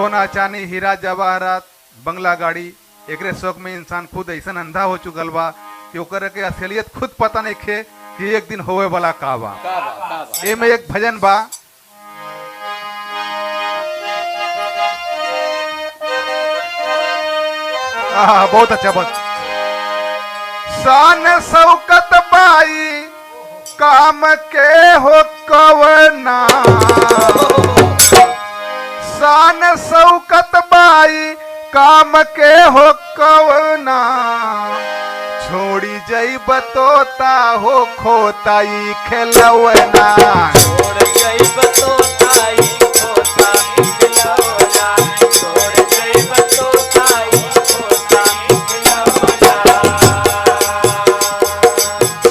सोना चांदी हीरा जवाहरात बंगला गाड़ी एकरे शौक में इंसान खुद ऐसा अंधा हो चुकल बा कि ओकर के असलियत खुद पता नहीं खे कि एक दिन होवे वाला का बा। ए में एक भजन बा, बहुत अच्छा बात। शान शौकत बाई काम के हो कवना, शान शौकत बाई काम के हो कवना, छोड़ी जइब तोता हो खोताई खेलवना, छोड़ जइब तोताई खोताई खेलवना, छोड़ जइब तोताई खोताई खेलवना।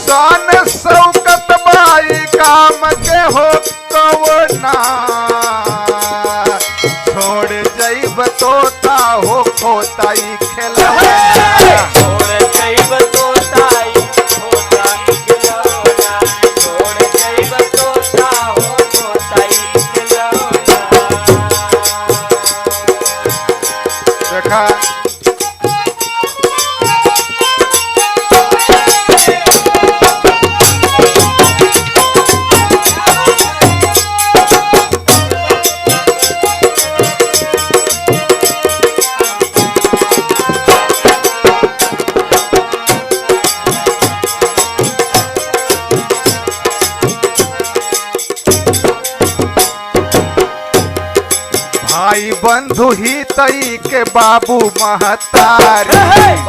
शान शौकत बाई काम के हो कवना, छोड़ जइब तोता हो खोताई खेलवना, छोड़ जइब तोताई खोताई खेलवना, छोड़ जइब तोता हो खोताई खेलवना। देखा भाई बंधु ही तई के बाबू महतारी,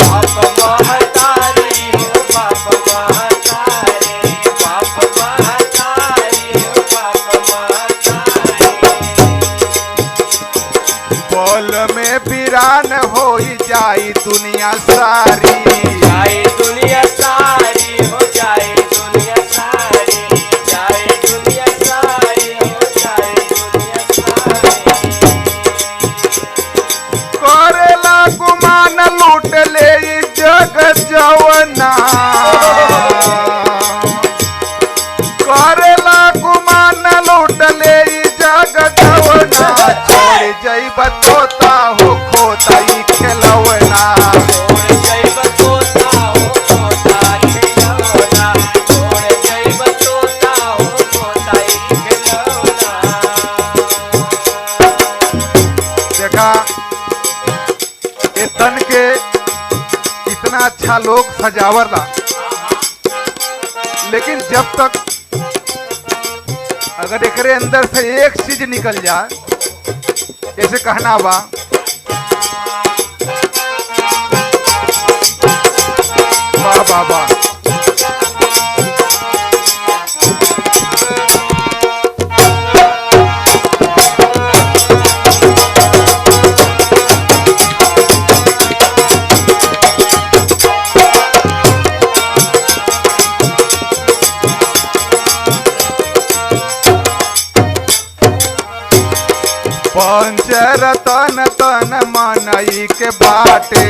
बाप महतारी हो बाप महतारी, बाप महतारी हो बाप महतारी। बोल में वीरान हो जाई दुनिया सारी, जाए दुनिया सारी हो जाए दुनिया सारी, जाए दुनिया सारी हो जाए दुनिया सारी। करेला गुमान लूट ले ई जग जवना, करेला गुमान लूट ले ई जग जवना, छोड़ जइब तोता हो खोताई खेलवना, छोड़ जइब तोता हो खोताई खेलवना, छोड़ जइब तोता हो खोताई खेलवना। देखा ये तन के इतना अच्छा लोग सजावला, लेकिन जब तक अगर एकरे अंदर से एक चीज निकल जाए, जैसे कहना बा वाह वाह वाह, पंचर तन तन मनई के बाटे,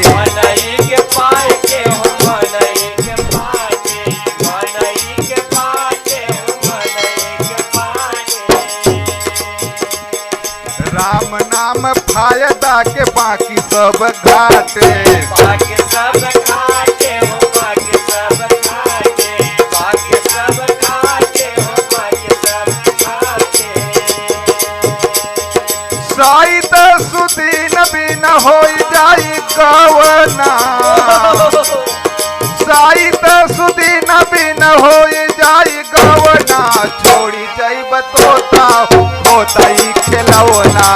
मनई के पाटे हो मनई के पाटे, मनई के पाटे हो मनई के पाटे। राम नाम फायदा के बाकी सब घाटे, बाकी सब खाटे हो बाकी सब खाटे, बाकी सब खाटे हो बाकी सब खाटे। साइत सुदीन बिन हो जाई गवना, साइत सुदीन बिन हो जाई गवना, छोड़ी जइब तोता हो खोताई खेलवना,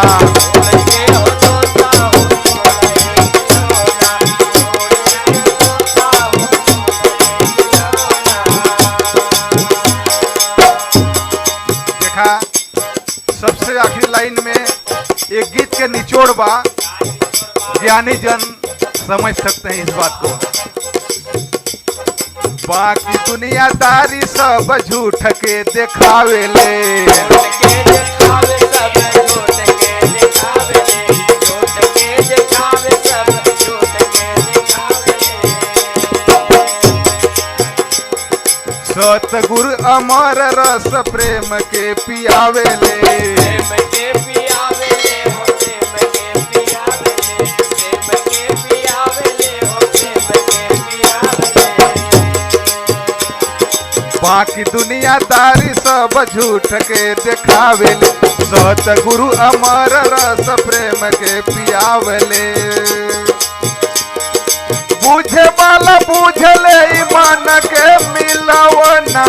छोड़ के हो तोता हो खोताई खेलवना, छोड़ के तोता हो खोताई खेलवना। देखा सबसे आखिरी लाइन में एक गीत के निचोड़ बा, ज्ञानी जन समझ सकते हैं इस बात को। बाकी दुनियादारी सब झूठ के देखावेले, झूठ के दिखावे सब झूठ के दिखावे ले, झूठ के दिखावे सब झूठ के दिखावे ले। सतगुरु अमर रस प्रेम के पियावेले, प्रेम के पियावे ले हो प्रेम बाकी दुनियादारी सब झूठ के देखावेले सतगुरु अमर रस प्रेम के पियावले बुझे वाला बुझले ईमान के मिलवना